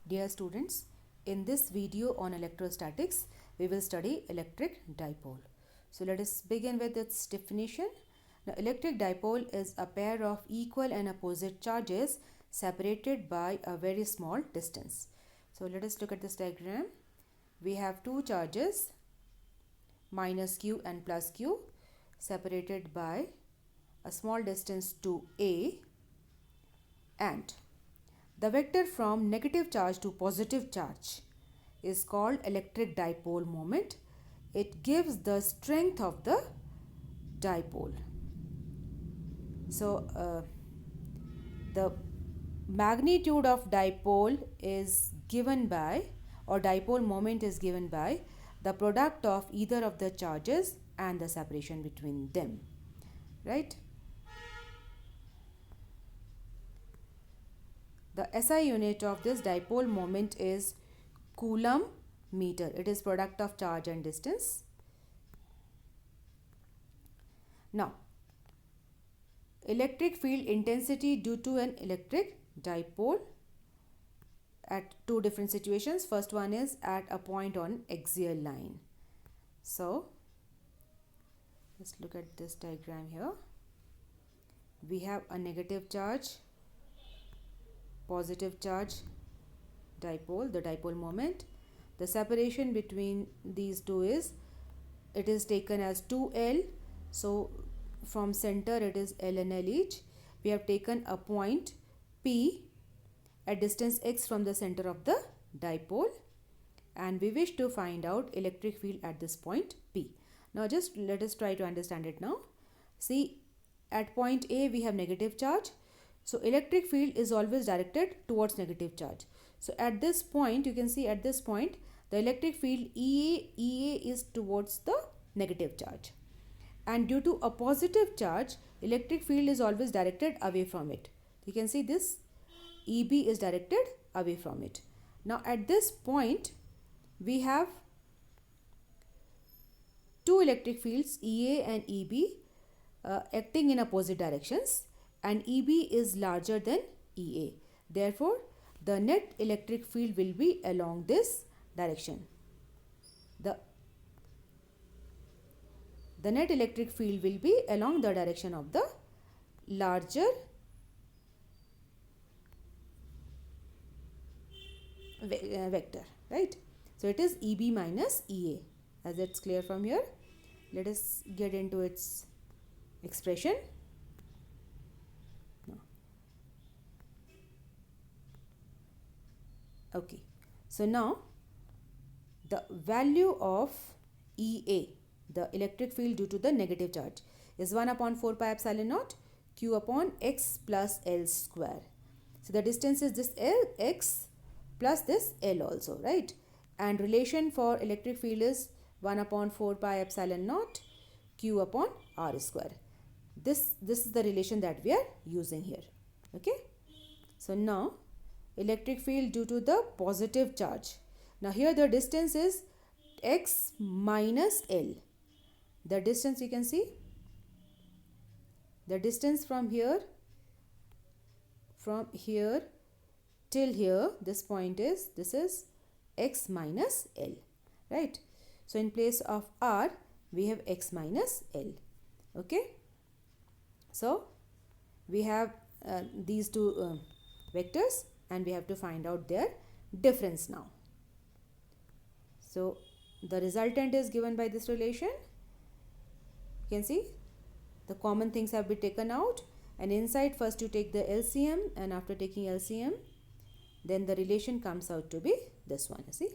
Dear students, in this video on electrostatics, we will study electric dipole. So let us begin with its definition. Now, electric dipole is a pair of equal and opposite charges separated by a very small distance. So let us look at this diagram. We have two charges, minus q and plus q, separated by a small distance to A, and the vector from negative charge to positive charge is called electric dipole moment. It gives the strength of the dipole. So, the magnitude of dipole is given by, or dipole moment is given by, the product of either of the charges and the separation between them. Right? The SI unit of this dipole moment is coulomb meter. It is product of charge and distance. Now, electric field intensity due to an electric dipole at two different situations. First one is at a point on axial line. So, let's look at this diagram here. We have a negative charge, positive charge dipole, the dipole moment. The separation between these two is, it is taken as 2L. So from center it is L and L each. We have taken a point P at distance x from the center of the dipole, and we wish to find out electric field at this point P. Now just let us try to understand it now. See, at point A we have negative charge. So electric field is always directed towards negative charge. So at this point, you can see at this point, the electric field EA is towards the negative charge. And due to a positive charge, electric field is always directed away from it. You can see this EB is directed away from it. Now at this point, we have two electric fields EA and EB acting in opposite directions, and EB is larger than EA. Therefore, the net electric field will be along this direction. The net electric field will be along the direction of the larger vector, right? So it is EB minus EA, as it's clear from here. Let us get into its expression. Okay, so now the value of EA, the electric field due to the negative charge, is 1 upon 4 pi epsilon naught q upon x plus L square. So the distance is this L, x plus this L also, right? And relation for electric field is 1 upon 4 pi epsilon naught q upon r square. This is the relation that we are using here. Okay, so now electric field due to the positive charge. Now here the distance is x minus L. The distance, you can see, the distance from here till here, this point is, this is x minus L, right? So in place of r, we have x minus L. Okay, so we have these two vectors, and we have to find out their difference now. So the resultant is given by this relation. You can see the common things have been taken out, and inside first you take the LCM, and after taking LCM, then the relation comes out to be this one, you see.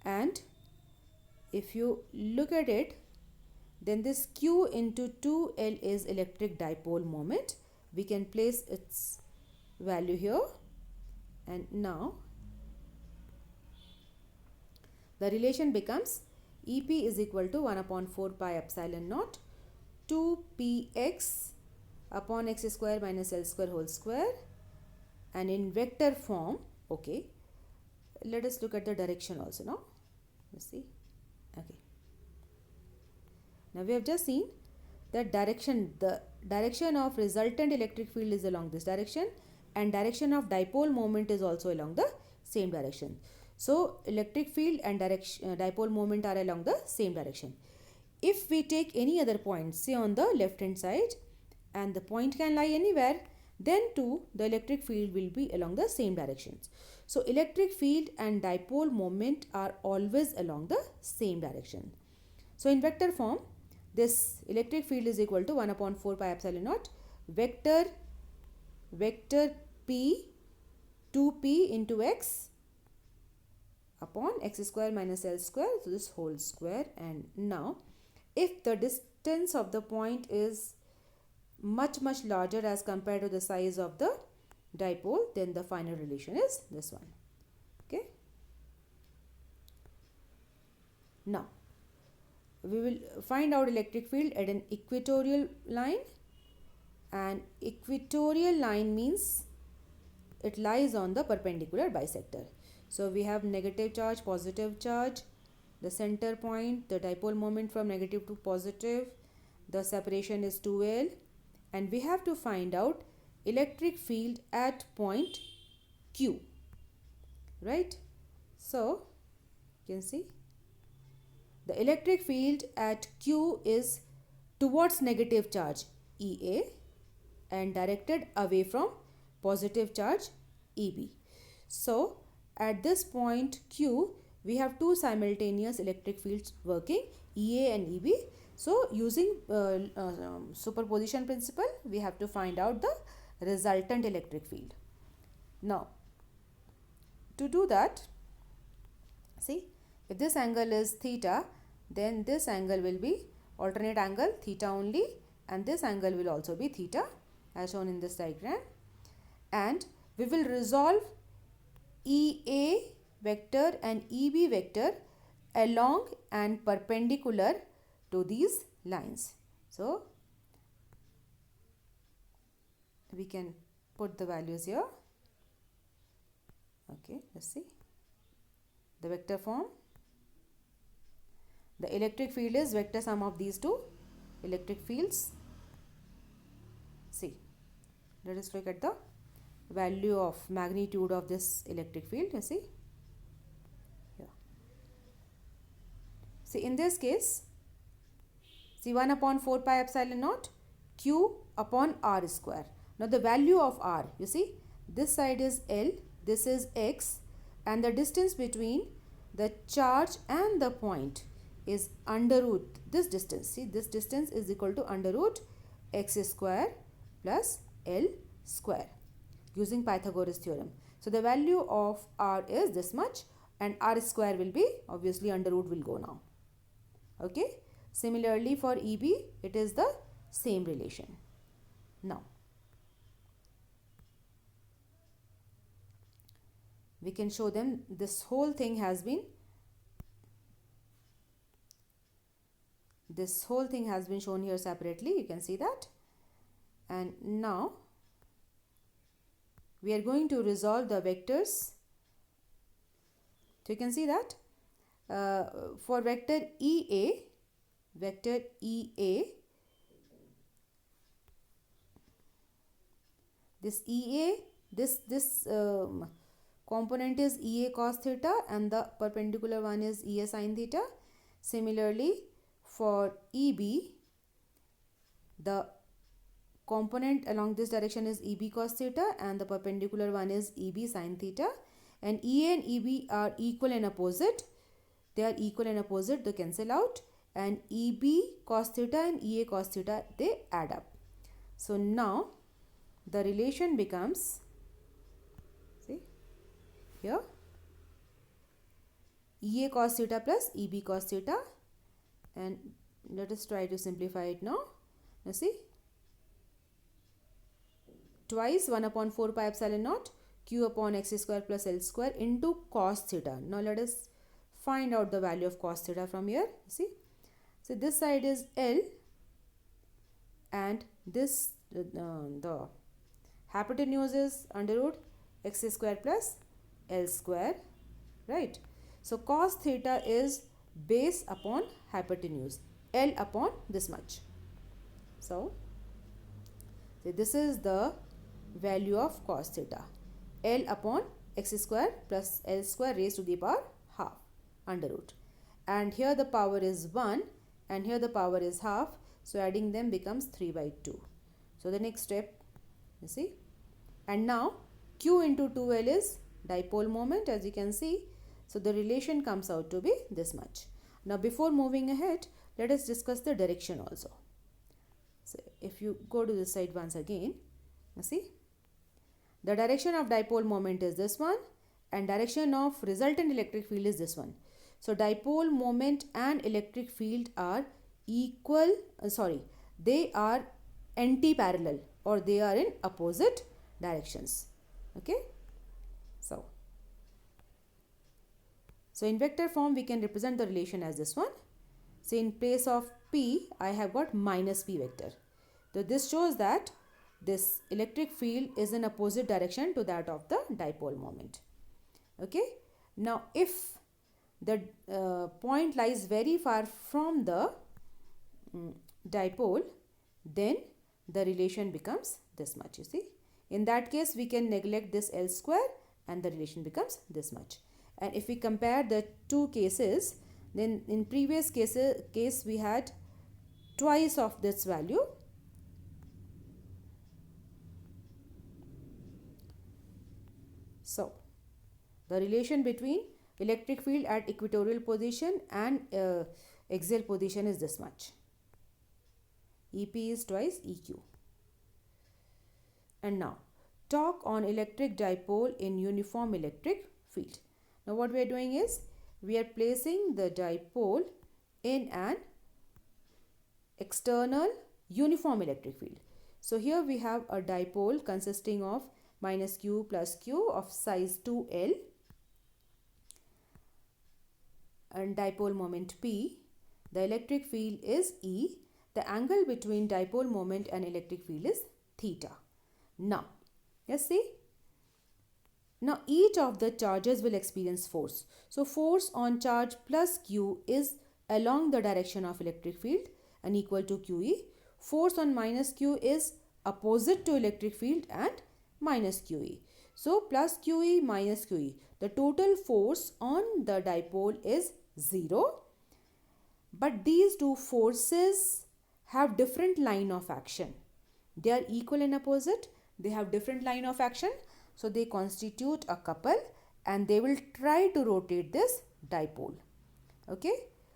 And if you look at it, then this Q into 2L is electric dipole moment. We can place its value here. And now the relation becomes EP is equal to 1 upon 4 pi epsilon naught 2px upon x square minus L square whole square, and in vector form. Okay, let us look at the direction also now. Let's see. Okay, now we have just seen that the direction of resultant electric field is along this direction, and direction of dipole moment is also along the same direction. So electric field and dipole moment are along the same direction. If we take any other point, say on the left hand side, and the point can lie anywhere, then too the electric field will be along the same directions. So electric field and dipole moment are always along the same direction. So in vector form, this electric field is equal to 1 upon 4 pi epsilon naught vector p 2p into x upon x square minus l square, so this whole square. And now if the distance of the point is much larger as compared to the size of the dipole, then the final relation is this one. Okay, now we will find out electric field at an equatorial line, and equatorial line means it lies on the perpendicular bisector. So we have negative charge, positive charge, the center point, the dipole moment from negative to positive, the separation is 2L, and we have to find out electric field at point Q, right? So you can see the electric field at Q is towards negative charge EA and directed away from positive charge EB. So at this point Q, we have two simultaneous electric fields working, EA and EB. So using superposition principle, we have to find out the resultant electric field. Now to do that, see, if this angle is theta, then this angle will be alternate angle theta only, and this angle will also be theta as shown in this diagram. And we will resolve EA vector and EB vector along and perpendicular to these lines. So we can put the values here. Okay, let's see the vector form. The electric field is vector sum of these two electric fields. See, let us look at the value of magnitude of this electric field. You see here. See, in this case, see, 1 upon 4 pi epsilon naught Q upon R square. Now the value of R, you see, this side is L, this is X, and the distance between the charge and the point is under root this distance. See, this distance is equal to under root x square plus L square using Pythagoras theorem. So the value of R is this much, and R square will be obviously under root will go now. Okay. Similarly for EB, it is the same relation. Now we can show them this whole thing has been shown here separately. You can see that. And now we are going to resolve the vectors. So you can see that for vector EA, this EA, this component is EA cos theta, and the perpendicular one is EA sin theta. Similarly for EB, the component along this direction is EB cos theta, and the perpendicular one is EB sin theta. And EA and EB are equal and opposite. They are equal and opposite, they cancel out, and EB cos theta and EA cos theta, they add up. So now the relation becomes, see here, EA cos theta plus EB cos theta, and let us try to simplify it now. Now see, twice 1 upon 4 pi epsilon naught Q upon x square plus L square into cos theta. Now let us find out the value of cos theta from here. See, so this side is L, and this the hypotenuse is under root x square plus L square, right? So cos theta is base upon hypotenuse, L upon this much. So this is the value of cos theta, L upon x square plus L square raised to the power half under root. And here the power is 1 and here the power is half. So adding them becomes 3 by 2. So the next step, you see. And now Q into 2L is dipole moment, as you can see. So the relation comes out to be this much. Now before moving ahead, let us discuss the direction also. So if you go to this side once again, you see, the direction of dipole moment is this one and direction of resultant electric field is this one. So dipole moment and electric field are equal, they are anti-parallel or they are in opposite directions. Okay. So in vector form we can represent the relation as this one. So in place of P I have got minus P vector. So this shows that this electric field is in opposite direction to that of the dipole moment. Okay. Now if the point lies very far from the dipole, then the relation becomes this much, you see. In that case we can neglect this L square and the relation becomes this much. And if we compare the two cases, then in previous case we had twice of this value. So the relation between electric field at equatorial position and axial position is this much. EP is twice EQ. And now talk on electric dipole in uniform electric field. Now what we are doing is we are placing the dipole in an external uniform electric field. So here we have a dipole consisting of minus Q plus Q of size 2L and dipole moment P. The electric field is E. The angle between dipole moment and electric field is theta. Now, let's see. Now each of the charges will experience force. So force on charge plus Q is along the direction of electric field and equal to QE. Force on minus Q is opposite to electric field and minus QE. So plus QE minus QE. The total force on the dipole is 0. But these two forces have different line of action. They are equal and opposite. They have different line of action. So they constitute a couple and they will try to rotate this dipole. Okay.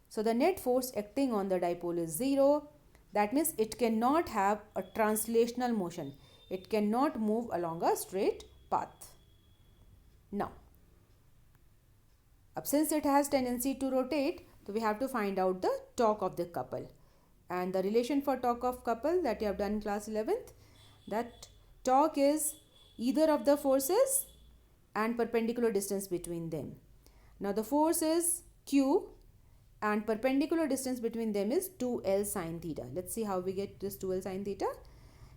So the net force acting on the dipole is 0. That means it cannot have a translational motion. It cannot move along a straight path. Now, since it has tendency to rotate, so we have to find out the torque of the couple. And the relation for torque of couple that you have done in class 11th, that torque is either of the forces and perpendicular distance between them. Now the force is Q and perpendicular distance between them is 2L sine theta. Let's see how we get this 2L sine theta.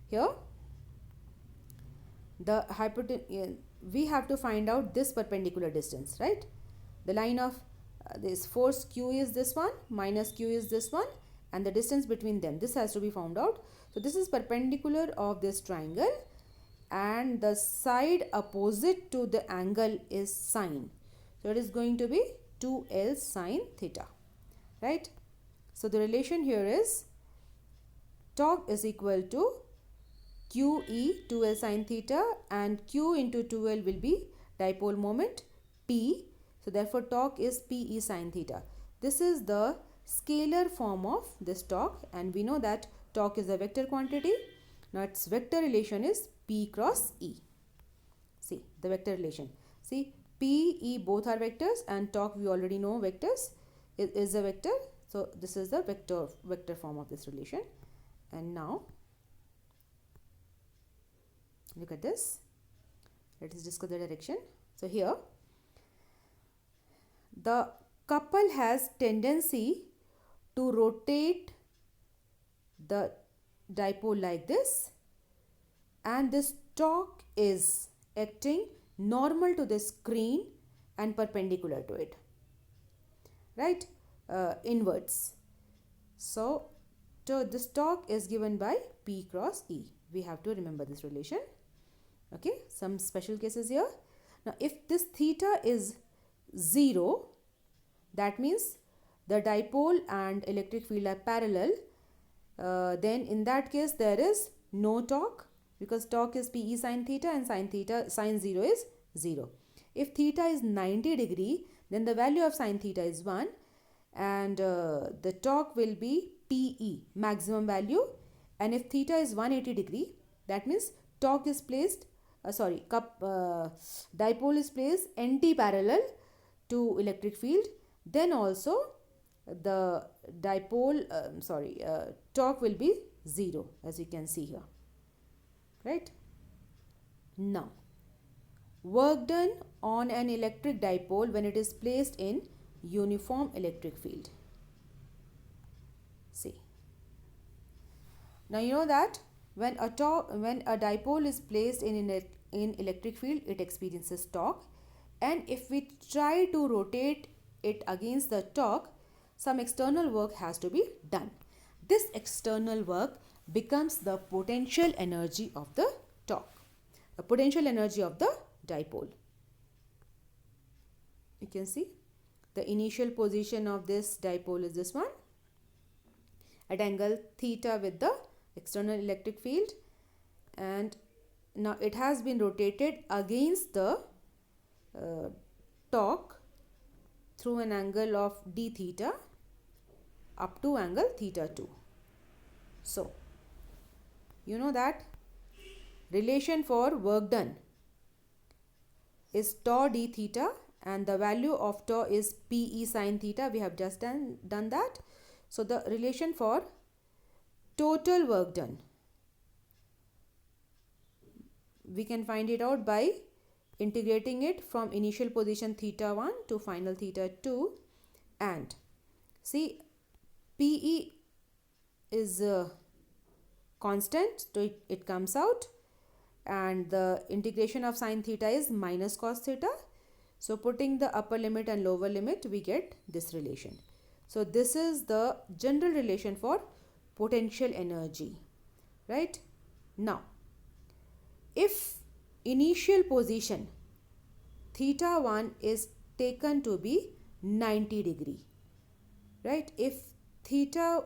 Here the we have to find out this perpendicular distance, right? The line of this force Q is this one, minus Q is this one, and the distance between them, this has to be found out. So this is perpendicular of this triangle and the side opposite to the angle is sine. So it is going to be 2L sine theta, right? So the relation here is torque is equal to QE 2L sine theta and Q into 2L will be dipole moment P. So therefore torque is PE sine theta. This is the scalar form of this torque and we know that torque is a vector quantity. Now its vector relation is P cross E. See the vector relation. See P, E both are vectors and torque we already know vectors is a vector. So this is the vector form of this relation. And now look at this. Let us discuss the direction. So here the couple has tendency to rotate the dipole like this and this torque is acting normal to the screen and perpendicular to it, right? Inwards. So this torque is given by P cross E. We have to remember this relation. Okay, some special cases here. Now if this theta is 0, that means the dipole and electric field are parallel. Then in that case there is no torque, because torque is Pe sin theta and sin 0 is 0. If theta is 90 degree, then the value of sin theta is 1, and the torque will be Pe, maximum value. And if theta is 180 degree, that means torque is placed, dipole is placed anti-parallel to electric field. Then also the torque will be 0, as you can see here, right? Now, work done on an electric dipole when it is placed in uniform electric field. See, now you know that when a dipole is placed in electric field, it experiences torque, and if we try to rotate it against the torque, some external work has to be done. This external work becomes the potential energy of the torque, the potential energy of the dipole. You can see the initial position of this dipole is this one at angle theta with the external electric field, and now it has been rotated against the torque through an angle of d theta up to angle theta 2. So you know that relation for work done is tau d theta, and the value of tau is Pe sin theta. We have just done that. So the relation for total work done, we can find it out by integrating it from initial position theta 1 to final theta 2. And see, Pe is constant, so it comes out, and the integration of sin theta is minus cos theta. So putting the upper limit and lower limit, we get this relation. So this is the general relation for potential energy, right? Now, if initial position theta 1 is taken to be 90 degree, right? If theta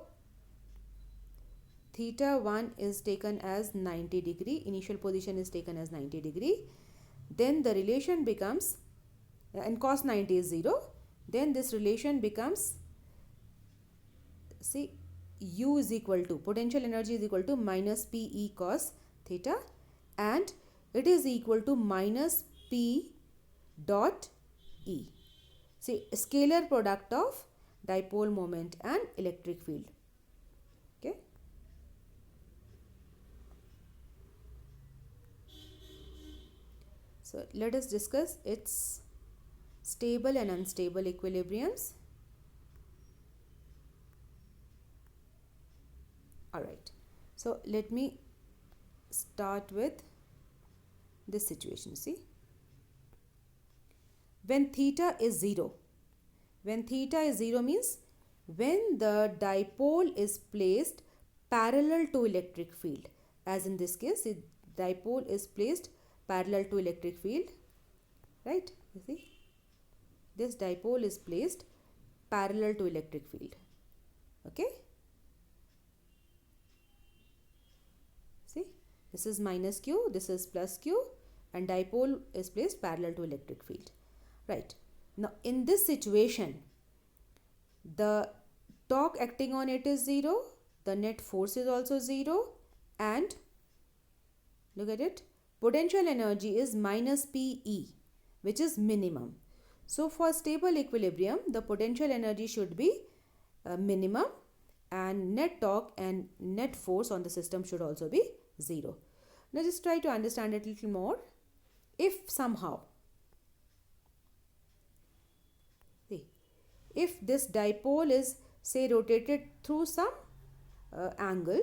1 is taken as 90 degree, initial position is taken as 90 degree, then the relation becomes, and cos 90 is 0, then this relation becomes, see, U is equal to, potential energy is equal to minus Pe cos theta, and it is equal to minus P dot E. See, scalar product of dipole moment and electric field. Okay. So let us discuss its stable and unstable equilibriums. Alright, so let me start with this situation. See, when theta is 0, means when the dipole is placed parallel to electric field, as in this case, the dipole is placed parallel to electric field, right? You see, this dipole is placed parallel to electric field. Okay, see, this is minus q, this is plus q, and dipole is placed parallel to electric field, right? Now in this situation, the torque acting on it is 0, the net force is also 0, and look at it, potential energy is minus Pe, which is minimum. So for stable equilibrium, the potential energy should be minimum, and net torque and net force on the system should also be 0. Now just try to understand it a little more. If somehow, see, if this dipole is say rotated through some angle,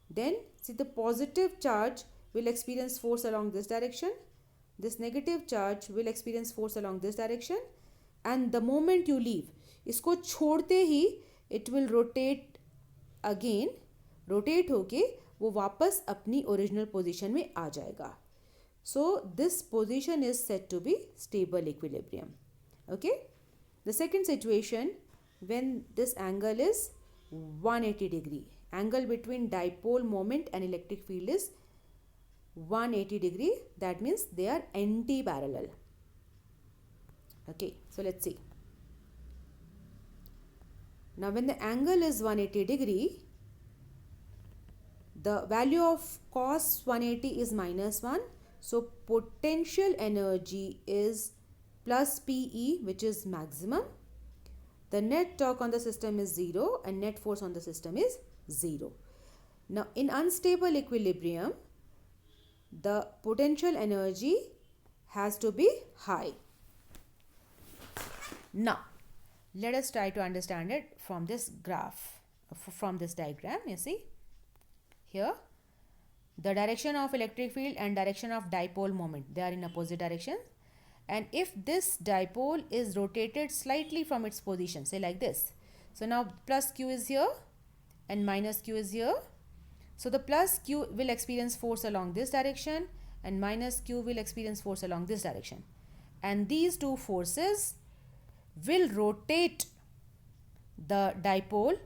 then see, the positive charge will experience force along this direction, this negative charge will experience force along this direction, and the moment you leave, इसको छोड़ते ही it will rotate again, rotate होके वो वापस अपनी original position में आ जाएगा. So this position is said to be stable equilibrium. Okay. The second situation, when this angle is 180 degree, angle between dipole moment and electric field is 180 degree, that means they are anti-parallel. Okay, so let's see. Now when the angle is 180 degree, the value of cos 180 is -1. So potential energy is plus PE, which is maximum. The net torque on the system is 0 and net force on the system is 0. Now in unstable equilibrium, the potential energy has to be high. Now let us try to understand it from this graph, from this diagram. You see here, the direction of electric field and direction of dipole moment, they are in opposite directions. And if this dipole is rotated slightly from its position, say like this, so now plus q is here and minus q is here. So the plus q will experience force along this direction and minus q will experience force along this direction. And these two forces will rotate the dipole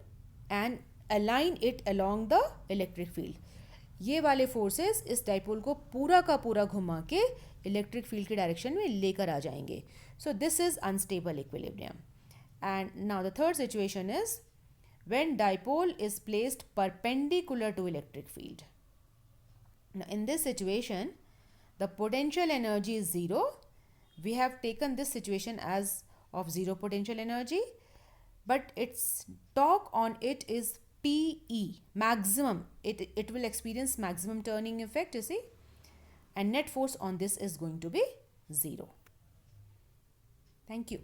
and align it along the electric field. ये वाले forces इस dipole को पूरा का पूरा घुमा के electric field के डायरेक्शन में लेकर आ जाएंगे. So this is unstable equilibrium. And now the third situation is when dipole is placed perpendicular to electric field. Now in this situation, the potential energy is 0. We have taken this situation as of 0 potential energy, but its torque on it is PE, maximum. It will experience maximum turning effect, you see, and net force on this is going to be 0. Thank you.